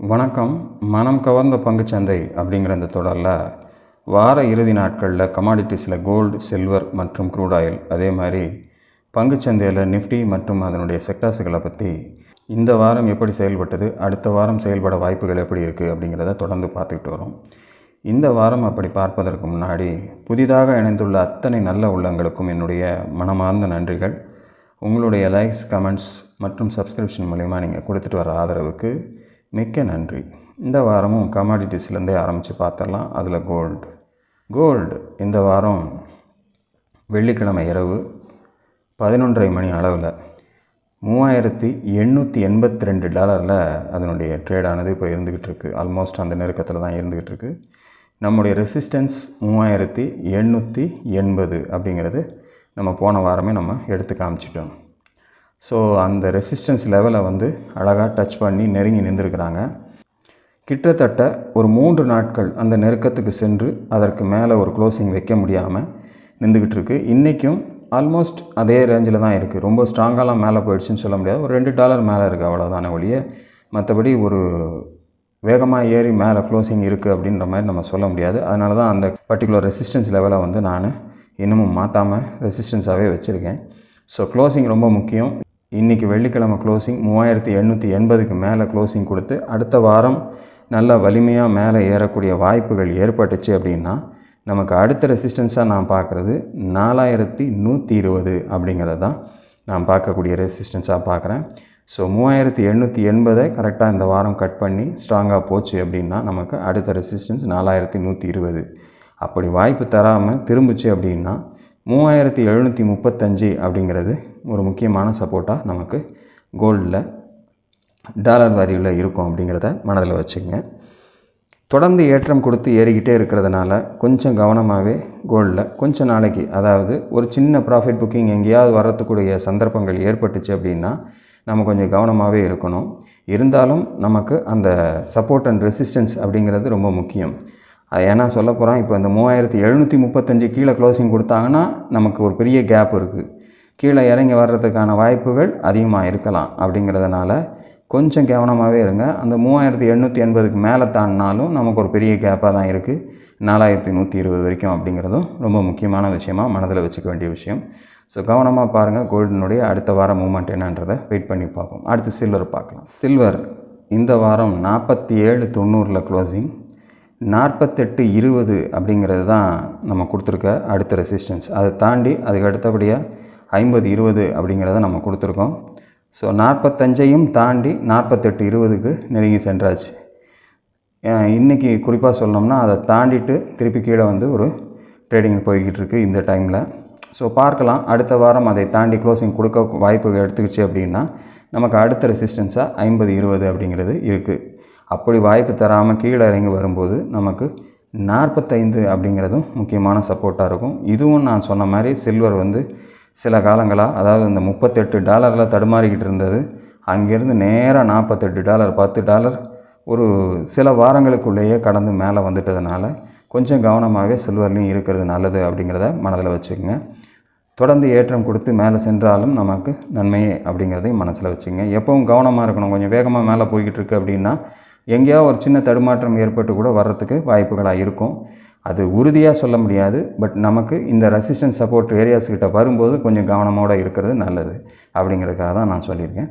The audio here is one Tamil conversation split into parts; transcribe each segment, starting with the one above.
வணக்கம். மனம் கவர்ந்த பங்குச்சந்தை அப்படிங்கிற இந்த தொடரில் வார இறுதி நாட்களில் கமாடிட்டிஸில் கோல்டு, சில்வர் மற்றும் க்ரூட் ஆயில், அதே மாதிரி பங்குச்சந்தையில் நிஃப்டி மற்றும் அதனுடைய செக்டார்ஸுகளை பற்றி இந்த வாரம் எப்படி செயல்பட்டது, அடுத்த வாரம் செயல்பட வாய்ப்புகள் எப்படி இருக்குது அப்படிங்கிறத தொடர்ந்து பார்த்துக்கிட்டு வரோம். இந்த வாரம் அப்படி பார்ப்பதற்கு முன்னாடி புதிதாக இணைந்துள்ள அத்தனை நல்ல உள்ளங்களுக்கும் என்னுடைய மனமார்ந்த நன்றிகள். உங்களுடைய லைக்ஸ், கமெண்ட்ஸ் மற்றும் சப்ஸ்கிரிப்ஷன் மூலிமா நீங்கள் கொடுத்துட்டு வர ஆதரவுக்கு மிக்க நன்றி. இந்த வாரமும் கமாடிட்டிஸ்லேருந்தே ஆரம்பித்து பார்த்துடலாம். அதில் கோல்டு இந்த வாரம் வெள்ளிக்கிழமை இரவு 11:30 மணி அளவில் $3,882 அதனுடைய ட்ரேடானது இப்போ இருந்துக்கிட்டு இருக்குது. ஆல்மோஸ்ட் அந்த நெருக்கத்தில் தான் இருந்துக்கிட்டு இருக்குது. நம்முடைய ரெசிஸ்டன்ஸ் 3,880 அப்படிங்கிறது நம்ம போன வாரமே நம்ம எடுத்து காமிச்சிட்டோம். ஸோ அந்த ரெசிஸ்டன்ஸ் லெவலை அழகாக டச் பண்ணி நெருங்கி நின்றுருக்கிறாங்க. கிட்டத்தட்ட ஒரு 3 நாட்கள் அந்த நெருக்கத்துக்கு சென்று அதற்கு மேலே ஒரு க்ளோசிங் வைக்க முடியாமல் நின்றுக்கிட்டு இருக்குது. இன்றைக்கும் ஆல்மோஸ்ட் அதே ரேஞ்சில் தான் இருக்குது. ரொம்ப ஸ்ட்ராங்காலாம் மேலே போயிடுச்சுன்னு சொல்ல முடியாது. ஒரு $2 மேலே இருக்குது, அவ்வளோதான ஒழிய மற்றபடி ஒரு வேகமாக ஏறி மேலே க்ளோசிங் இருக்குது அப்படின்ற மாதிரி நம்ம சொல்ல முடியாது. அதனால தான் அந்த பர்டிகுலர் ரெசிஸ்டன்ஸ் லெவலை நான் இன்னமும் மாற்றாமல் ரெசிஸ்டன்ஸாகவே வச்சுருக்கேன். ஸோ க்ளோசிங் ரொம்ப முக்கியம். இன்றைக்கி வெள்ளிக்கிழமை க்ளோசிங் 3,880க்கு மேலே க்ளோசிங் கொடுத்து அடுத்த வாரம் நல்ல வலிமையாக மேலே ஏறக்கூடிய வாய்ப்புகள் ஏற்பட்டுச்சு அப்படின்னா நமக்கு அடுத்த ரெசிஸ்டன்ஸாக நான் பார்க்குறது 4,120 அப்படிங்கிறது தான் நான் பார்க்கக்கூடிய ரெசிஸ்டன்ஸாக பார்க்குறேன். ஸோ 3,880 கரெக்டாக இந்த வாரம் கட் பண்ணி ஸ்ட்ராங்காக போச்சு அப்படின்னா நமக்கு அடுத்த ரெசிஸ்டன்ஸ் 4,120. அப்படி வாய்ப்பு தராமல் திரும்பிச்சு அப்படின்னா 3,735 அப்படிங்கிறது ஒரு முக்கியமான சப்போர்ட்டாக நமக்கு கோல்டில் டாலர் வேல்யூவில் இருக்கும் அப்படிங்கிறத மனதில் வச்சுக்கங்க. தொடர்ந்து ஏற்றம் கொடுத்து ஏறிக்கிட்டே இருக்கிறதுனால கொஞ்சம் கவனமாகவே கோல்டில் கொஞ்சம் நாளைக்கு, அதாவது ஒரு சின்ன ப்ராஃபிட் புக்கிங் எங்கேயாவது வரத்துக்கூடிய சந்தர்ப்பங்கள் ஏற்பட்டுச்சு அப்படின்னா நம்ம கொஞ்சம் கவனமாகவே இருக்கணும். இருந்தாலும் நமக்கு அந்த சப்போர்ட் அண்ட் ரெசிஸ்டன்ஸ் அப்படிங்கிறது ரொம்ப முக்கியம். அது ஏன்னா சொல்ல போகிறோம், இப்போ இந்த 3,735 கீழே க்ளோசிங் கொடுத்தாங்கன்னா நமக்கு ஒரு பெரிய கேப் இருக்குது. கீழே இறங்கி வர்றதுக்கான வாய்ப்புகள் அதிகமாக இருக்கலாம். அப்படிங்கிறதுனால கொஞ்சம் கவனமாகவே இருங்க. அந்த 3,880க்கு மேலே தாண்டினாலும் நமக்கு ஒரு பெரிய கேப்பாக தான் இருக்குது. 4,120 வரைக்கும் அப்படிங்கிறதும் ரொம்ப முக்கியமான விஷயமாக மனதில் வச்சுக்க வேண்டிய விஷயம். ஸோ கவனமாக பாருங்கள். கோல்டினுடைய அடுத்த வாரம் மூவ்மெண்ட் என்னன்றதை வெயிட் பண்ணி பார்ப்போம். அடுத்து சில்வர் பார்க்கலாம். சில்வர் இந்த வாரம் 47.90 க்ளோசிங். 48.20 அப்படிங்கிறது தான் நம்ம கொடுத்துருக்க அடுத்த ரெசிஸ்டன்ஸ். அதை தாண்டி அதுக்கு அடுத்தபடியாக 50.20 அப்படிங்கிறத நம்ம கொடுத்துருக்கோம். ஸோ 45ஐயும் தாண்டி 48.20க்கு நெருங்கி சென்றாச்சு. இன்றைக்கி குறிப்பாக சொல்லணும்னா அதை தாண்டிட்டு திருப்பி கீழே ஒரு ட்ரேடிங் போய்கிட்டு இருக்குது இந்த டைமில். ஸோ பார்க்கலாம், அடுத்த வாரம் அதை தாண்டி க்ளோசிங் கொடுக்க வாய்ப்புகள் எடுத்துக்கிச்சு அப்படின்னா நமக்கு அடுத்த ரெசிஸ்டன்ஸாக 50.20 அப்படிங்கிறது இருக்குது. அப்படி வாய்ப்பு தராமல் கீழே இறங்கி வரும்போது நமக்கு 45 அப்படிங்கிறதும் முக்கியமான சப்போர்ட்டாக இருக்கும். இதுவும் நான் சொன்ன மாதிரி சில்வர் சில காலங்களாக, அதாவது இந்த $38 தடுமாறிக்கிட்டு இருந்தது. அங்கேருந்து நேராக $48, $10 ஒரு சில வாரங்களுக்குள்ளேயே கடந்து மேலே வந்துட்டதுனால கொஞ்சம் கவனமாகவே சில்வர்லேயும் இருக்கிறது நல்லது அப்படிங்கிறத மனதில் வச்சுக்கோங்க. தொடர்ந்து ஏற்றம் கொடுத்து மேலே சென்றாலும் நமக்கு நன்மையே அப்படிங்கிறதையும் மனசில் வச்சுங்க. எப்பவும் கவனமாக இருக்கணும். கொஞ்சம் வேகமாக மேலே போய்கிட்டு இருக்குது அப்படின்னா எங்கேயோ ஒரு சின்ன தடுமாற்றம் ஏற்பட்டு கூட வர்றதுக்கு வாய்ப்புகளாக இருக்கும். அது உறுதியாக சொல்ல முடியாது. பட் நமக்கு இந்த ரெசிஸ்டன்ஸ் சப்போர்ட் ஏரியாஸ்கிட்ட வரும்போது கொஞ்சம் கவனமோடு இருக்கிறது நல்லது அப்படிங்கிறதுக்காக தான் நான் சொல்லியிருக்கேன்.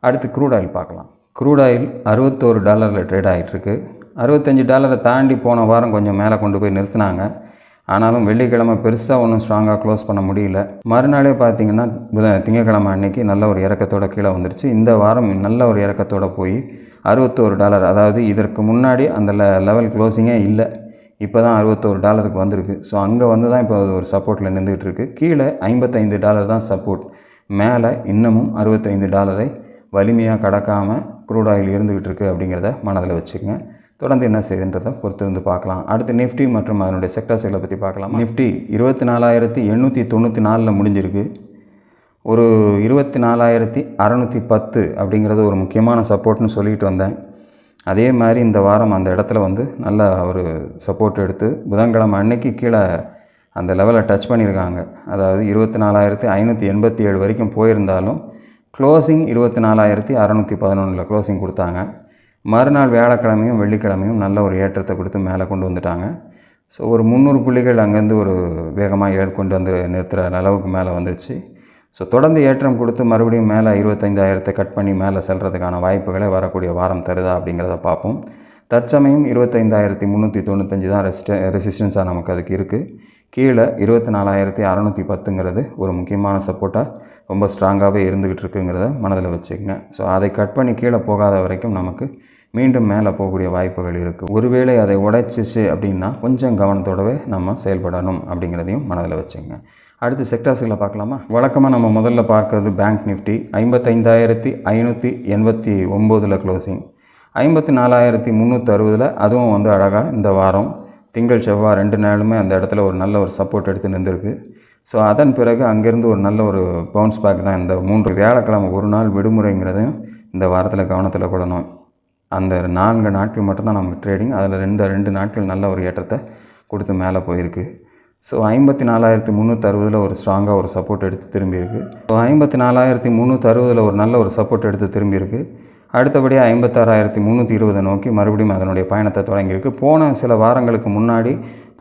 அடுத்து க்ரூட் ஆயில் பார்க்கலாம். க்ரூட் ஆயில் $61 ட்ரேட் ஆகிட்டுருக்கு. $65 தாண்டி போன வாரம் கொஞ்சம் மேலே கொண்டு போய் நிறுத்தினாங்க. ஆனாலும் வெள்ளிக்கிழமை பெருசாக ஒன்றும் ஸ்ட்ராங்காக க்ளோஸ் பண்ண முடியல. மறுநாளே பார்த்திங்கன்னா திங்கக்கிழமை அன்றைக்கி நல்ல ஒரு இறக்கத்தோடு கீழே வந்துருச்சு. இந்த வாரம் நல்ல ஒரு இறக்கத்தோடு போய் $61, அதாவது இதற்கு முன்னாடி அந்த லெவல் க்ளோசிங்கே இல்லை. இப்போ தான் $61க்கு வந்திருக்கு. ஸோ அங்கே தான் இப்போ ஒரு சப்போர்ட்டில் நின்றுக்கிட்டு இருக்குது. கீழே $55 தான் சப்போர்ட். மேலே இன்னமும் $65 வலிமையாக கடக்காமல் க்ரூட் ஆயில் இருந்துக்கிட்டு இருக்குது அப்படிங்கிறத மனதில் வச்சுக்கோங்க. தொடர்ந்து என்ன செய்யுதுன்றதை பொறுத்து பார்க்கலாம். அடுத்து நிஃப்டி மற்றும் அதனுடைய செக்டார்ஸ்களை பற்றி பார்க்கலாம். நிஃப்டி 24,894 முடிஞ்சிருக்கு. ஒரு 24,610 அப்படிங்கிறது ஒரு முக்கியமான சப்போர்ட்னு சொல்லிட்டு வந்தேன். அதே மாதிரி இந்த வாரம் அந்த இடத்துல நல்ல ஒரு சப்போர்ட் எடுத்து புதன்கிழமை அன்னைக்கு கீழே அந்த லெவலை டச் பண்ணியிருக்காங்க. அதாவது 24,587 வரைக்கும் போயிருந்தாலும் க்ளோசிங் 24,611 க்ளோசிங் கொடுத்தாங்க. மறுநாள் வியாழக்கிழமையும் வெள்ளிக்கிழமையும் நல்ல ஒரு ஏற்றத்தை கொடுத்து மேலே கொண்டு வந்துட்டாங்க. ஸோ ஒரு 300 புள்ளிகள் அங்கேருந்து ஒரு வேகமாக கொண்டு வந்து நிறுத்துகிற அளவுக்கு மேலே வந்துடுச்சு. ஸோ தொடர்ந்து ஏற்றம் கொடுத்து மறுபடியும் மேலே 25,000 கட் பண்ணி மேலே செல்கிறதுக்கான வாய்ப்புகளை வரக்கூடிய வாரம் தருதா அப்படிங்கிறத பார்ப்போம். தற்சமயம் 25,395 தான் ரெசிஸ்டன்ஸாக நமக்கு அதுக்கு இருக்குது. கீழே 24,610ங்கிறது ஒரு முக்கியமான சப்போர்ட்டாக ரொம்ப ஸ்ட்ராங்காகவே இருந்துக்கிட்டு இருக்குங்கிறத மனதில் வச்சுக்கோங்க. ஸோ அதை கட் பண்ணி கீழே போகாத வரைக்கும் நமக்கு மீண்டும் மேலே போகக்கூடிய வாய்ப்புகள் இருக்குது. ஒருவேளை அதை உடைச்சிச்சு அப்படின்னா கொஞ்சம் கவனத்தோடவே நம்ம செயல்படணும் அப்படிங்கிறதையும் மனதில் வச்சுங்க. அடுத்து செக்டார்ஸில் பார்க்கலாமா? வழக்கமாக நம்ம முதல்ல பார்க்கறது பேங்க் நிஃப்டி 55,589 க்ளோசிங், 54,360 அதுவும் வந்து அழகாக இந்த வாரம் திங்கள் செவ்வாய் 2 நாளுமே அந்த இடத்துல ஒரு நல்ல ஒரு சப்போர்ட் எடுத்து நின்றுருக்கு. ஸோ அதன் பிறகு அங்கேருந்து ஒரு நல்ல ஒரு பவுன்ஸ் பேக் தான். இந்த 3 வியாழக்கிழமை ஒரு நாள் விடுமுறைங்கிறதையும் இந்த வாரத்தில் கவனத்தில் கொள்ளணும். அந்த 4 நாட்கள் மட்டும்தான் நமக்கு ட்ரேடிங். அதில் 2 நாட்கள் நல்ல ஒரு ஏற்றத்தை கொடுத்து மேலே போயிருக்கு. ஸோ 54,360 ஒரு ஸ்ட்ராங்காக ஒரு சப்போர்ட் எடுத்து திரும்பியிருக்கு. ஸோ 54,360 ஒரு நல்ல ஒரு சப்போர்ட் எடுத்து திரும்பியிருக்கு. அடுத்தபடியாக 56,320 நோக்கி மறுபடியும் அதனுடைய பயணத்தை தொடங்கியிருக்கு. போன சில வாரங்களுக்கு முன்னாடி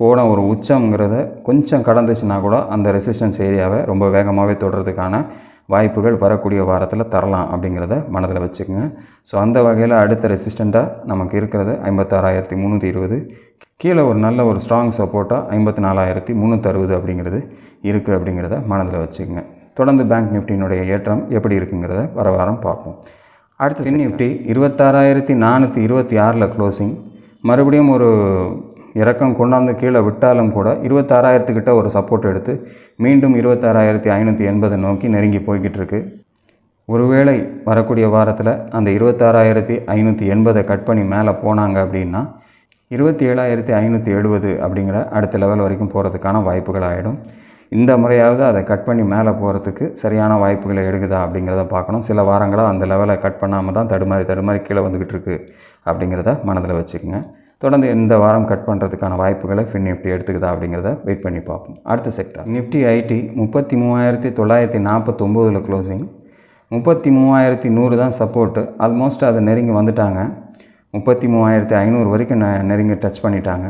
போன ஒரு உச்சங்கிறத கொஞ்சம் கடந்துச்சுன்னா கூட அந்த ரெசிஸ்டன்ஸ் ஏரியாவை ரொம்ப வேகமாகவே தொடர்றதுக்கான வாய்ப்புகள் வரக்கூடிய வாரத்தில் தரலாம் அப்படிங்கிறத மனதில் வச்சுக்கோங்க. ஸோ அந்த வகையில் அடுத்த ரெசிஸ்டண்ட்டாக நமக்கு இருக்கிறது 56,320, கீழே ஒரு நல்ல ஒரு ஸ்ட்ராங் சப்போர்ட்டாக 54,360 அப்படிங்கிறது இருக்குது அப்படிங்கிறத மனதில் வச்சுக்கோங்க. தொடர்ந்து பேங்க் நிஃப்டியினுடைய ஏற்றம் எப்படி இருக்குங்கிறத வர வாரம் பார்ப்போம். அடுத்து நிஃப்டி 26,426 க்ளோசிங், மறுபடியும் ஒரு இறக்கம் கொண்டாந்து கீழே விட்டாலும் கூட 26,000 கிட்ட ஒரு சப்போர்ட் எடுத்து மீண்டும் 26,580 நோக்கி நெருங்கி போய்கிட்டு இருக்கு. ஒருவேளை வரக்கூடிய வாரத்தில் அந்த 26,580 கட் பண்ணி மேலே போனாங்க அப்படின்னா 27,570 அப்படிங்கிற அடுத்த லெவல் வரைக்கும் போகிறதுக்கான வாய்ப்புகள் ஆகிடும். இந்த முறையாவது அதை கட் பண்ணி மேலே போகிறதுக்கு சரியான வாய்ப்புகளை எடுக்குதா அப்படிங்கிறத பார்க்கணும். சில வாரங்களாக அந்த லெவலை கட் பண்ணாமல் தான் தடுமாறி கீழே வந்துக்கிட்டு இருக்குது அப்படிங்கிறத மனதில் வச்சுக்கோங்க. தொடர்ந்து இந்த வாரம் கட் பண்ணுறதுக்கான வாய்ப்புகளை ஃபின் நிஃப்டி எடுத்துக்குதா அப்படிங்கிறத வெயிட் பண்ணி பார்ப்போம். அடுத்த செக்டார் நிஃப்டி ஐடி 33,949 க்ளோசிங், 33,100 தான் சப்போர்ட்டு. ஆல்மோஸ்ட் அதை நெருங்கி வந்துட்டாங்க. 33,500 வரைக்கும் நெருங்கி டச் பண்ணிட்டாங்க.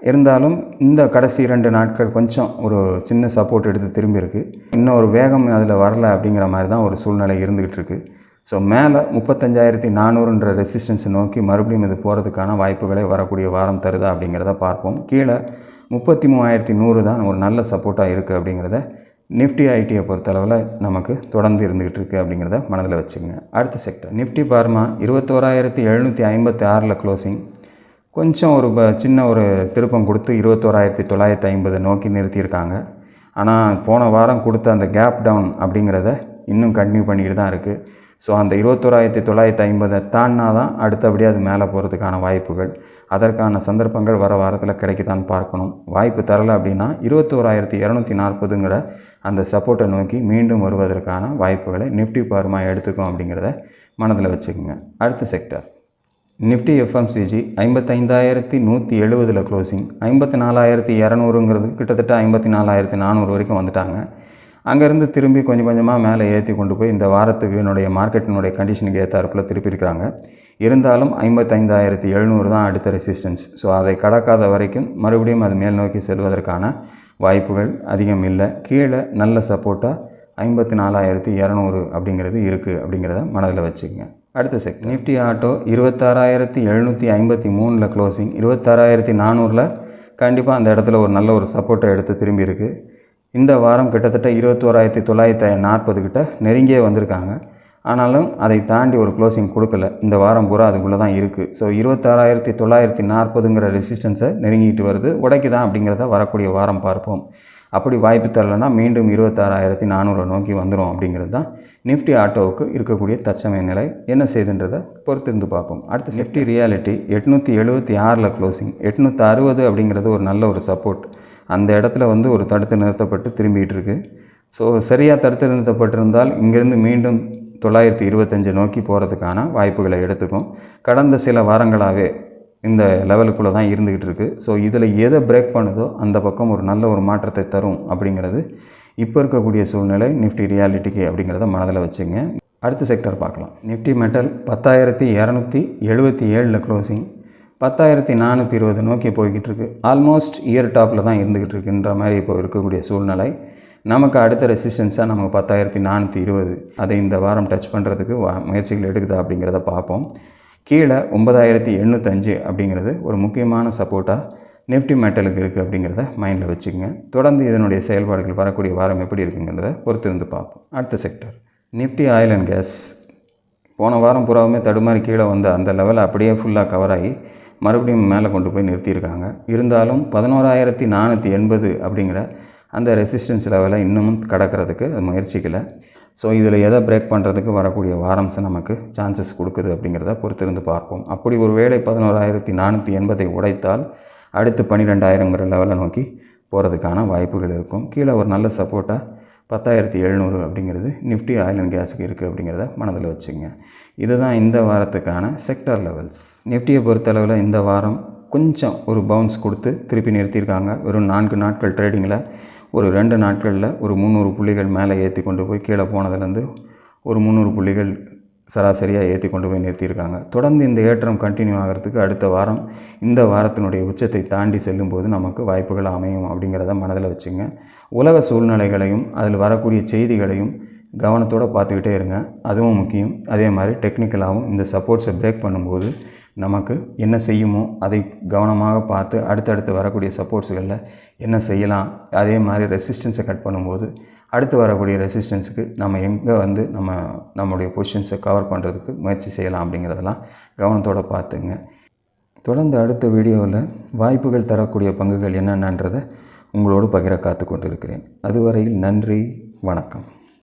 இருந்தாலும் இந்த கடைசி 2 நாட்கள் கொஞ்சம் ஒரு சின்ன சப்போர்ட் எடுத்து திரும்பியிருக்கு. இன்னும் ஒரு வேகம் அதில் வரலை அப்படிங்கிற மாதிரி தான் ஒரு சூழ்நிலை இருந்துக்கிட்டு இருக்குது. ஸோ மேலே 35,400ன்ற ரெசிஸ்டன்ஸை நோக்கி மறுபடியும் இது போகிறதுக்கான வாய்ப்புகளை வரக்கூடிய வாரம் தருதா அப்படிங்கிறத பார்ப்போம். கீழே 33,100 தான் ஒரு நல்ல சப்போர்ட்டாக இருக்குது அப்படிங்கிறத நிஃப்டி ஐடியை பொறுத்தளவில் நமக்கு தொடர்ந்து இருந்துக்கிட்டு இருக்குது அப்படிங்கிறத மனதில் வச்சுக்கோங்க. அடுத்த செக்டர் நிஃப்டி பார்மா 21,756 க்ளோசிங், கொஞ்சம் ஒரு சின்ன ஒரு திருப்பம் கொடுத்து 21,950 நோக்கி நிறுத்தியிருக்காங்க. ஆனால் போன வாரம் கொடுத்த அந்த கேப் டவுன் அப்படிங்கிறத இன்னும் கண்டினியூ பண்ணிக்கிட்டு தான் இருக்குது. ஸோ அந்த 21,950 தாண்டினா தான் அடுத்தபடியாக அது மேலே போகிறதுக்கான வாய்ப்புகள், அதற்கான சந்தர்ப்பங்கள் வர வாரத்தில் கிடைக்குதான்னு பார்க்கணும். வாய்ப்பு தரலை அப்படின்னா 21,240ங்கிற அந்த சப்போர்ட்டை நோக்கி மீண்டும் வருவதற்கான வாய்ப்புகளை நிஃப்டி பார்மா எடுத்துக்கும் அப்படிங்கிறத மனதில் வச்சுக்கோங்க. அடுத்த செக்டர் நிஃப்டி எஃப்எம்சிஜி 55,170 க்ளோசிங், 54,200ங்கிறது கிட்டத்தட்ட 54,400 வரைக்கும் வந்துட்டாங்க. அங்கேருந்து திரும்பி கொஞ்சம் கொஞ்சமாக மேலே ஏற்றி கொண்டு போய் இந்த வாரத்துக்கு என்னுடைய மார்க்கெட்டினுடைய கண்டிஷனுக்கு ஏற்றாப்புல திருப்பியிருக்கிறாங்க. இருந்தாலும் 55,700 தான் அடுத்த ரெசிஸ்டன்ஸ். ஸோ அதை கடக்காத வரைக்கும் மறுபடியும் அது மேல் நோக்கி செல்வதற்கான வாய்ப்புகள் அதிகம் இல்லை. கீழே நல்ல சப்போர்ட்டாக 54,200 அப்படிங்கிறது இருக்குது அப்படிங்கிறத மனதில் வச்சுக்கோங்க. அடுத்த செக்டர் நிஃப்டி ஆட்டோ 26,753 க்ளோசிங், 26,400 கண்டிப்பாக அந்த இடத்துல ஒரு நல்ல ஒரு சப்போர்ட்டை எடுத்து திரும்பி இருக்குது. இந்த வாரம் கிட்டத்தட்ட 21,940 கிட்ட நெருங்கியே வந்திருக்காங்க. ஆனாலும் அதை தாண்டி ஒரு க்ளோசிங் கொடுக்கல. இந்த வாரம் பூரா அதுக்குள்ளே தான் இருக்குது. ஸோ 26,940ங்கிற ரெசிஸ்டன்ஸை நெருங்கிட்டு வருது. உடைக்குதான் அப்படிங்கிறத வரக்கூடிய வாரம் பார்ப்போம். அப்படி வாய்ப்பு தரலைன்னா மீண்டும் 26,400 நோக்கி வந்துடும் அப்படிங்கிறது தான் நிஃப்டி ஆட்டோவுக்கு இருக்கக்கூடிய தற்சமய நிலை. என்ன செய்துன்றதை பொறுத்திருந்து பார்ப்போம். அடுத்து நிஃப்டி ரியாலிட்டி 876 க்ளோசிங், 860 அப்படிங்கிறது ஒரு நல்ல ஒரு சப்போர்ட். அந்த இடத்துல வந்து ஒரு தடுத்து நிறுத்தப்பட்டு திரும்பிகிட்டு இருக்குது. ஸோ சரியாக தடுத்து நிறுத்தப்பட்டிருந்தால் இங்கேருந்து மீண்டும் 925 நோக்கி போகிறதுக்கான வாய்ப்புகளை எடுத்துக்கும். கடந்த சில வாரங்களாகவே இந்த லெவலுக்குள்ளே தான் இருந்துக்கிட்டு இருக்குது. ஸோ இதில் எதை பிரேக் பண்ணுதோ அந்த பக்கம் ஒரு நல்ல ஒரு மாற்றத்தை தரும் அப்படிங்கிறது இப்போ இருக்கக்கூடிய சூழ்நிலை நிஃப்டி ரியாலிட்டிக்கு அப்படிங்கிறத மனதில் வச்சுங்க. அடுத்த செக்டர் பார்க்கலாம். நிஃப்டி மெட்டல் 10,277 க்ளோசிங், 10,420 நோக்கி போய்கிட்டு இருக்கு. ஆல்மோஸ்ட் இயர் டாப்பில் தான் இருந்துக்கிட்டு இருக்குன்ற மாதிரி இப்போ இருக்கக்கூடிய சூழ்நிலை. நமக்கு அடுத்த ரெசிஸ்டன்ஸாக நமக்கு 10,420 அதை இந்த வாரம் டச் பண்ணுறதுக்கு முயற்சிகள் எடுக்குதா அப்படிங்கிறத பார்ப்போம். கீழே 9,805 அப்படிங்கிறது ஒரு முக்கியமான சப்போர்ட்டாக நிஃப்டி மெட்டலுக்கு இருக்குது அப்படிங்கிறத மைண்டில் வச்சுக்கோங்க. தொடர்ந்து இதனுடைய செயல்பாடுகள் வரக்கூடிய வாரம் எப்படி இருக்குங்கிறத பொறுத்து இருந்து பார்ப்போம். அடுத்த sector Nifty oil and gas. போன வாரம் புறாவுமே தடுமாறி கீழே வந்து அந்த லெவலில் அப்படியே ஃபுல்லாக கவர் ஆகி மறுபடியும் மேலே கொண்டு போய் நிறுத்தியிருக்காங்க. இருந்தாலும் 11,480 அப்படிங்கிற அந்த ரெசிஸ்டன்ஸ் லெவலை இன்னமும் கடக்கிறதுக்கு அது முயற்சிக்கலை. ஸோ இதில் எதை பிரேக் பண்ணுறதுக்கு வரக்கூடிய வாரம்ஸ் நமக்கு சான்சஸ் கொடுக்குது அப்படிங்கிறத பொறுத்திருந்து பார்ப்போம். அப்படி ஒரு வேளை 11,480 உடைத்தால் அடுத்து 12,000ங்கிற லெவலை நோக்கி போகிறதுக்கான வாய்ப்புகள் இருக்கும். கீழே ஒரு நல்ல சப்போர்ட்டாக 10,700 அப்படிங்கிறது நிஃப்டி ஆயில் அண்ட் கேஸுக்கு இருக்குது அப்படிங்கிறத மனதில் வச்சுங்க. இதுதான் இந்த வாரத்துக்கான செக்டர் லெவல்ஸ். நிஃப்டியை பொறுத்தளவில் இந்த வாரம் கொஞ்சம் ஒரு பவுன்ஸ் கொடுத்து திருப்பி நிறுத்தியிருக்காங்க. வெறும் 4 நாட்கள் ட்ரேடிங்கில் ஒரு 2 நாட்களில் ஒரு 300 புள்ளிகள் மேலே ஏற்றி கொண்டு போய் கீழே போனதுலேருந்து ஒரு 300 புள்ளிகள் சராசரியாக ஏற்றி கொண்டு போய் நிறுத்தியிருக்காங்க. தொடர்ந்து இந்த ஏற்றம் கண்டினியூ ஆகிறதுக்கு அடுத்த வாரம் இந்த வாரத்தினுடைய உச்சத்தை தாண்டி செல்லும்போது நமக்கு வாய்ப்புகள் அமையும் அப்படிங்கிறத மனதில் வச்சுங்க. உலக சூழ்நிலைகளையும் அதில் வரக்கூடிய செய்திகளையும் கவனத்தோடு பார்த்துக்கிட்டே இருங்க, அதுவும் முக்கியம். அதே மாதிரி டெக்னிக்கலாகவும் இந்த சப்போர்ட்ஸை பிரேக் பண்ணும்போது நமக்கு என்ன செய்யுமோ அதை கவனமாக பார்த்து அடுத்தடுத்து வரக்கூடிய சப்போர்ட்ஸுகளில் என்ன செய்யலாம், அதே மாதிரி ரெசிஸ்டன்ஸை கட் பண்ணும்போது அடுத்து வரக்கூடிய ரெசிஸ்டன்ஸுக்கு நம்ம எங்கே வந்து நம்முடைய பொசிஷன்ஸை கவர் பண்ணுறதுக்கு முயற்சி செய்யலாம் அப்படிங்கிறதெல்லாம் கவனத்தோடு பார்த்துங்க. தொடர்ந்து அடுத்த வீடியோவில் வாய்ப்புகள் தரக்கூடிய பங்குகள் என்னென்னன்றதை உங்களோடு பகிர காத்து கொண்டிருக்கிறேன். அதுவரையில் நன்றி, வணக்கம்.